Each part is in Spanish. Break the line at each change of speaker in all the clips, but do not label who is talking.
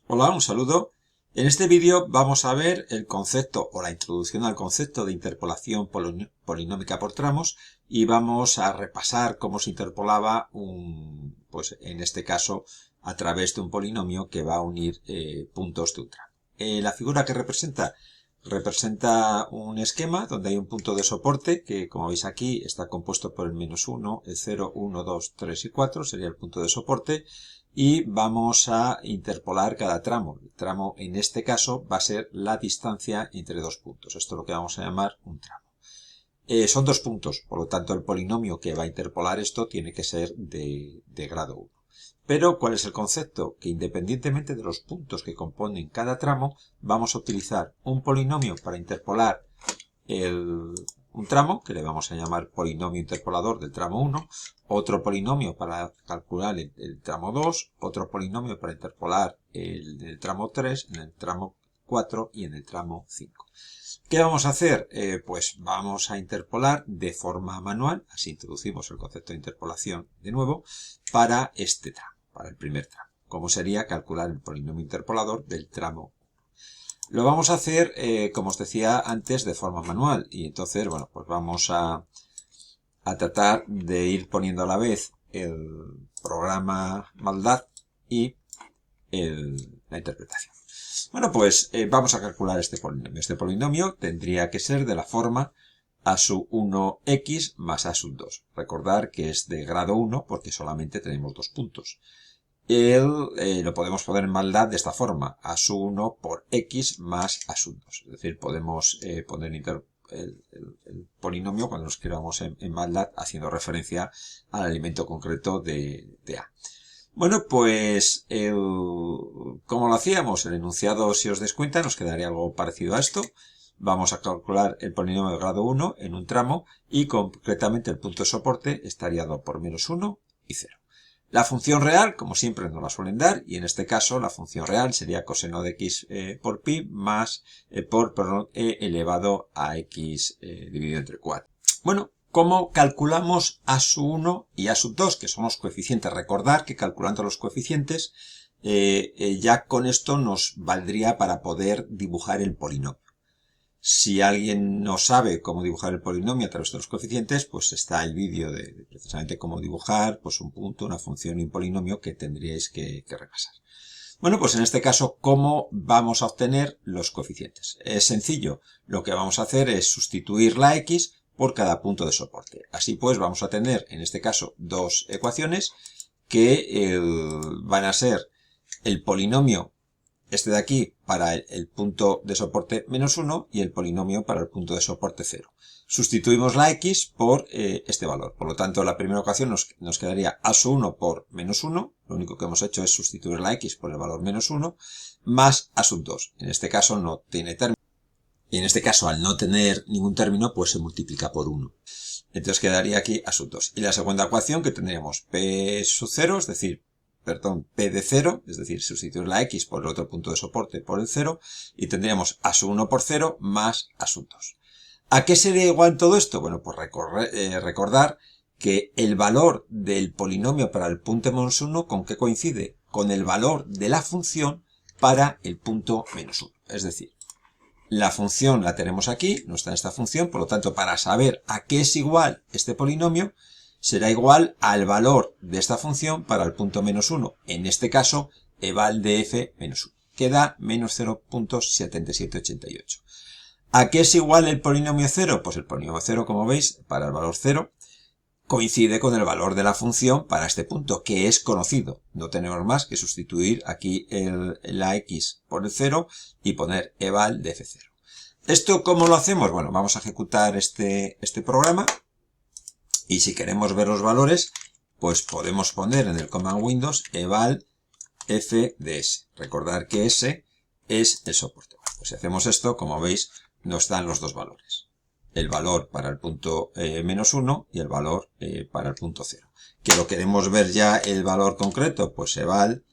Hola, un saludo. En este vídeo vamos a ver el concepto o la introducción al concepto de interpolación polinómica por tramos y vamos a repasar cómo se interpolaba pues en este caso a través de un polinomio que va a unir puntos de un tramo. La figura que representa un esquema donde hay un punto de soporte que, como veis aquí, está compuesto por el -1, el 0, 1, 2, 3 y 4, sería el punto de soporte. Y vamos a interpolar cada tramo. El tramo en este caso va a ser la distancia entre dos puntos. Esto es lo que vamos a llamar un tramo. Son dos puntos, por lo tanto el polinomio que va a interpolar esto tiene que ser de grado 1. Pero, ¿cuál es el concepto? Que independientemente de los puntos que componen cada tramo, vamos a utilizar un polinomio para interpolar un tramo, que le vamos a llamar polinomio interpolador del tramo 1, otro polinomio para calcular el tramo 2, otro polinomio para interpolar el tramo 3, en el tramo 4 y en el tramo 5. ¿Qué vamos a hacer? Pues vamos a interpolar de forma manual, así introducimos el concepto de interpolación de nuevo, para este tramo, para el primer tramo, como sería calcular el polinomio interpolador del tramo. Lo vamos a hacer, como os decía antes, de forma manual. Y entonces, bueno, pues vamos a tratar de ir poniendo a la vez el programa maldad y la interpretación. Bueno, pues vamos a calcular este polinomio. Este polinomio tendría que ser de la forma a sub 1x más a sub 2. Recordar que es de grado 1 porque solamente tenemos dos puntos. Lo podemos poner en maldad de esta forma, a sub 1 por x más a sub 2. Es decir, podemos poner el polinomio cuando lo escribamos en maldad haciendo referencia al elemento concreto de a. Bueno, pues, ¿cómo lo hacíamos? El enunciado, si os dais cuenta, nos quedaría algo parecido a esto. Vamos a calcular el polinomio de grado 1 en un tramo y concretamente el punto de soporte estaría dado por -1 y 0. La función real, como siempre, nos la suelen dar, y en este caso la función real sería coseno de x por pi más e elevado a x dividido entre 4. Bueno, ¿cómo calculamos a sub 1 y a sub 2, que son los coeficientes? Recordar que calculando los coeficientes, ya con esto nos valdría para poder dibujar el polinomio. Si alguien no sabe cómo dibujar el polinomio a través de los coeficientes, pues está el vídeo de precisamente cómo dibujar pues un punto, una función y un polinomio que tendríais que repasar. Bueno, pues en este caso, ¿cómo vamos a obtener los coeficientes? Es sencillo. Lo que vamos a hacer es sustituir la x por cada punto de soporte. Así pues, vamos a tener, en este caso, dos ecuaciones que van a ser el polinomio este de aquí para el punto de soporte -1 y el polinomio para el punto de soporte 0. Sustituimos la x por este valor. Por lo tanto, la primera ecuación nos quedaría a sub 1 por -1. Lo único que hemos hecho es sustituir la x por el valor -1 más a sub 2. En este caso no tiene término. Y en este caso, al no tener ningún término, pues se multiplica por 1. Entonces quedaría aquí a sub 2. Y la segunda ecuación que tendríamos p sub 0, es decir, p de 0, es decir, sustituir la x por el otro punto de soporte por el 0, y tendríamos a sub 1 por 0 más a sub 2. ¿A qué sería igual todo esto? Bueno, pues recordar que el valor del polinomio para el punto -1, ¿con qué coincide? Con el valor de la función para el punto -1. Es decir, la función la tenemos aquí, no está en esta función, por lo tanto, para saber a qué es igual este polinomio, será igual al valor de esta función para el punto -1. En este caso, eval de f -1, que da -0.7788. ¿A qué es igual el polinomio 0? Pues el polinomio 0, como veis, para el valor 0, coincide con el valor de la función para este punto, que es conocido. No tenemos más que sustituir aquí la x por el 0 y poner eval de f0. ¿Esto cómo lo hacemos? Bueno, vamos a ejecutar este programa. Y si queremos ver los valores, pues podemos poner en el command Windows eval f de s. Recordar que s es el soporte. Pues si hacemos esto, como veis, nos dan los dos valores. El valor para el punto -1 y el valor para el punto 0. ¿Que lo queremos ver ya el valor concreto? Pues eval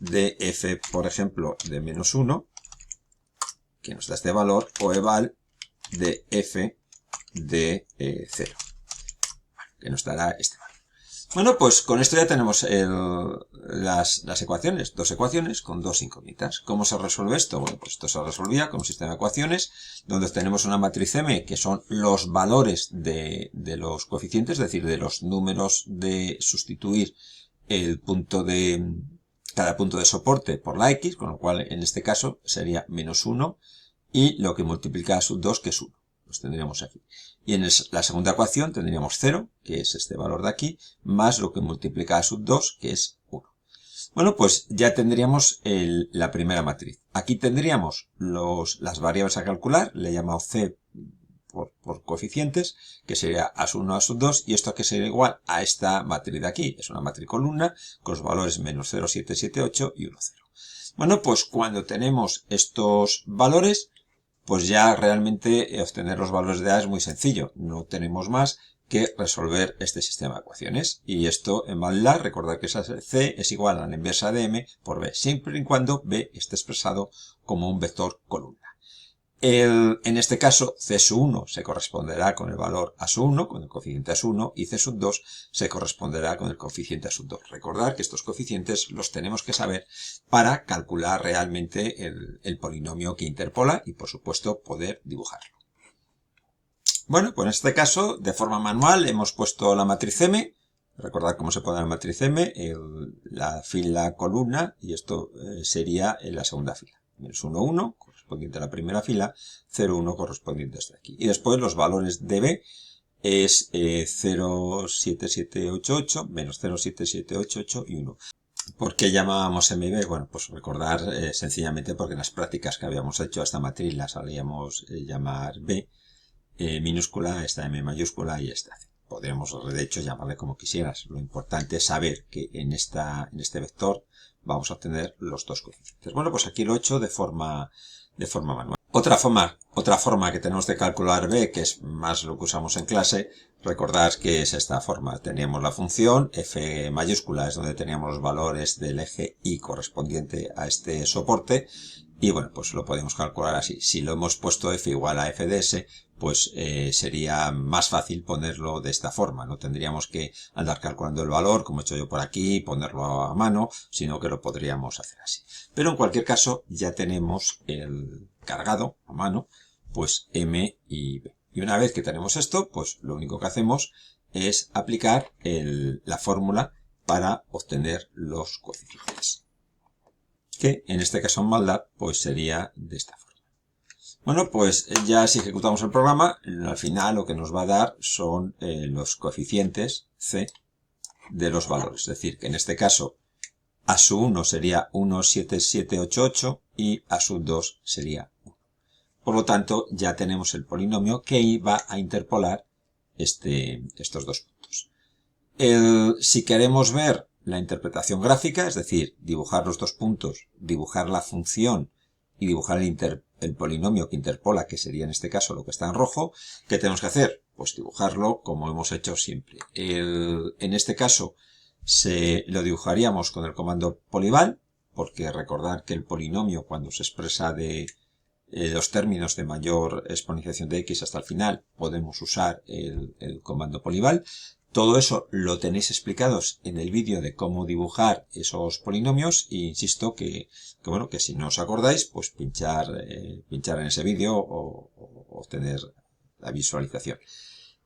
de f, por ejemplo, de -1, que nos da este valor, o eval de f de 0. Que nos dará este valor. Bueno, pues con esto ya tenemos las ecuaciones, dos ecuaciones con dos incógnitas. ¿Cómo se resuelve esto? Bueno, pues esto se resolvía con un sistema de ecuaciones donde tenemos una matriz M que son los valores de los coeficientes, es decir, de los números de sustituir el punto de cada punto de soporte por la X, con lo cual en este caso sería menos 1 y lo que multiplica a sub 2 que es 1. Los tendríamos aquí. Y en la segunda ecuación tendríamos 0, que es este valor de aquí, más lo que multiplica a sub 2, que es 1. Bueno, pues ya tendríamos la primera matriz. Aquí tendríamos las variables a calcular, le he llamado C por coeficientes, que sería a sub 1, a sub 2, y esto que sería igual a esta matriz de aquí. Es una matriz columna con los valores menos 0, 7, 7, 8 y 1, 0. Bueno, pues cuando tenemos estos valores, pues ya realmente obtener los valores de A es muy sencillo. No tenemos más que resolver este sistema de ecuaciones. Y esto en MATLAB, recordad que C es igual a la inversa de M por B, siempre y cuando B esté expresado como un vector columna. En este caso, C1 se corresponderá con el valor A1, con el coeficiente A1, y C2 se corresponderá con el coeficiente A2. Recordad que estos coeficientes los tenemos que saber para calcular realmente el polinomio que interpola y, por supuesto, poder dibujarlo. Bueno, pues en este caso, de forma manual, hemos puesto la matriz M. Recordad cómo se pone la matriz M, la fila columna, y esto sería en la segunda fila. Menos 1, 1, correspondiente a la primera fila, 0, 1 correspondiente hasta aquí. Y después los valores de B es 0, 7, 7, 8, 8, menos 0, 7, 7, 8, 8 y 1. ¿Por qué llamábamos MB? Bueno, pues recordar sencillamente porque en las prácticas que habíamos hecho a esta matriz la solíamos llamar B minúscula, esta M mayúscula y esta C. Podríamos, de hecho, llamarle como quisieras. Lo importante es saber que en este vector vamos a obtener los dos coeficientes. Bueno, pues aquí lo he hecho de forma manual. Otra forma que tenemos de calcular B, que es más lo que usamos en clase, recordad que es esta forma. Teníamos la función, F mayúscula es donde teníamos los valores del eje Y correspondiente a este soporte, y bueno, pues lo podemos calcular así. Si lo hemos puesto F igual a F de S, pues sería más fácil ponerlo de esta forma. No tendríamos que andar calculando el valor, como he hecho yo por aquí, ponerlo a mano, sino que lo podríamos hacer así. Pero en cualquier caso, ya tenemos el cargado a mano, pues M y B. Y una vez que tenemos esto, pues lo único que hacemos es aplicar la fórmula para obtener los coeficientes. Que en este caso en MATLAB, pues sería de esta forma. Bueno, pues ya si ejecutamos el programa, al final lo que nos va a dar son los coeficientes C de los valores. Es decir, que en este caso A1 sería 1, 7, 7, 8, 8 y A2 sería 1. Por lo tanto, ya tenemos el polinomio que va a interpolar estos dos puntos. Si queremos ver la interpretación gráfica, es decir, dibujar los dos puntos, dibujar la función y dibujar el polinomio que interpola, que sería en este caso lo que está en rojo, ¿qué tenemos que hacer? Pues dibujarlo como hemos hecho siempre. En este caso lo dibujaríamos con el comando polyval, porque recordar que el polinomio cuando se expresa de los términos de mayor exponenciación de x hasta el final, podemos usar el comando polyval. Todo eso lo tenéis explicados en el vídeo de cómo dibujar esos polinomios e insisto que bueno, que si no os acordáis, pues pinchar en ese vídeo o obtener la visualización.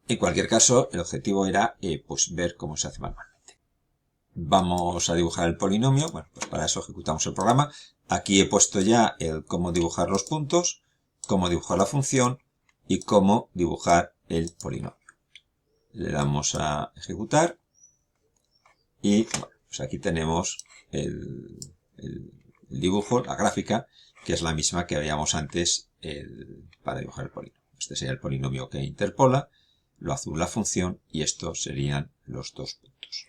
En cualquier caso, el objetivo era pues ver cómo se hace manualmente. Vamos a dibujar el polinomio. Bueno, pues para eso ejecutamos el programa. Aquí he puesto ya el cómo dibujar los puntos, cómo dibujar la función y cómo dibujar el polinomio. Le damos a ejecutar y bueno, pues aquí tenemos el dibujo, la gráfica, que es la misma que veíamos antes para dibujar el polinomio. Este sería el polinomio que interpola, lo azul la función y estos serían los dos puntos.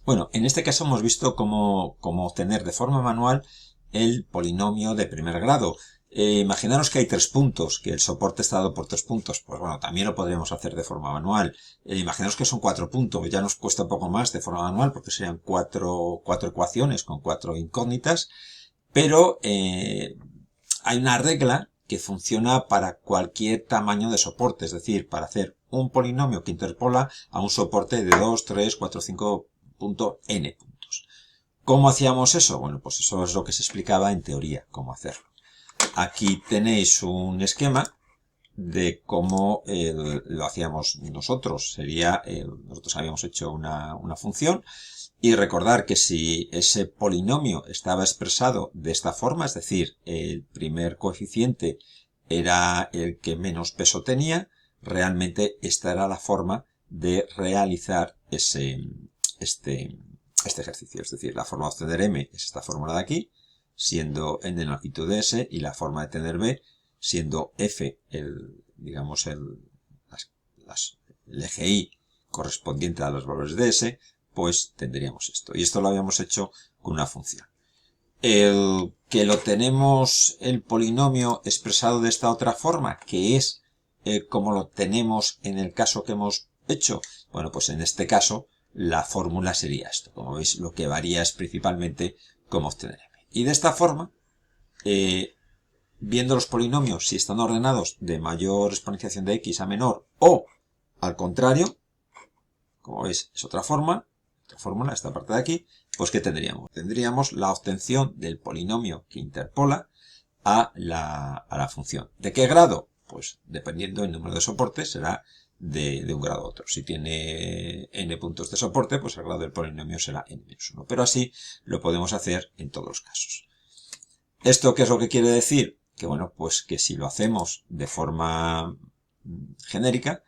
Bueno, en este caso hemos visto cómo obtener de forma manual el polinomio de primer grado. Imaginaros que hay 3 puntos, que el soporte está dado por 3 puntos. Pues bueno, también lo podríamos hacer de forma manual. Imaginaros que son 4 puntos, ya nos cuesta un poco más de forma manual porque serían 4 ecuaciones con 4 incógnitas. Pero hay una regla que funciona para cualquier tamaño de soporte, es decir, para hacer un polinomio que interpola a un soporte de 2, 3, 4, 5 punto n puntos. ¿Cómo hacíamos eso? Bueno, pues eso es lo que se explicaba en teoría, cómo hacerlo. Aquí tenéis un esquema de cómo lo hacíamos nosotros. Sería, nosotros habíamos hecho una función, y recordar que si ese polinomio estaba expresado de esta forma, es decir, el primer coeficiente era el que menos peso tenía, realmente esta era la forma de realizar este ejercicio. Es decir, la forma de obtener m es esta fórmula de aquí, siendo n la longitud de s, y la forma de tener b siendo f el eje y correspondiente a los valores de s, pues tendríamos esto. Y esto lo habíamos hecho con una función. El que lo tenemos el polinomio expresado de esta otra forma, que es como lo tenemos en el caso que hemos hecho, bueno, pues en este caso la fórmula sería esto. Como veis, lo que varía es principalmente cómo obtener m. Y de esta forma, viendo los polinomios si están ordenados de mayor exponenciación de x a menor, o al contrario, como veis es otra fórmula, esta parte de aquí, pues ¿qué tendríamos? Tendríamos la obtención del polinomio que interpola a la función. ¿De qué grado? Pues dependiendo del número de soportes será de un grado a otro. Si tiene n puntos de soporte, pues el grado del polinomio será n-1. Pero así lo podemos hacer en todos los casos. ¿Esto qué es lo que quiere decir? Que bueno, pues que si lo hacemos de forma genérica,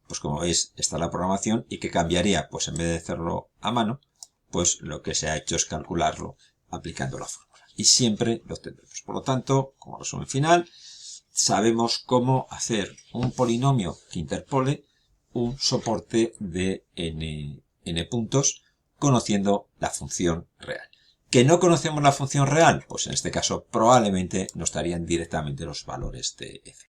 pues como veis está la programación, y que cambiaría, pues en vez de hacerlo a mano, pues lo que se ha hecho es calcularlo aplicando la fórmula. Y siempre lo tendremos. Por lo tanto, como resumen final, sabemos cómo hacer un polinomio que interpole un soporte de n puntos conociendo la función real. ¿Que no conocemos la función real? Pues en este caso probablemente nos darían directamente los valores de f.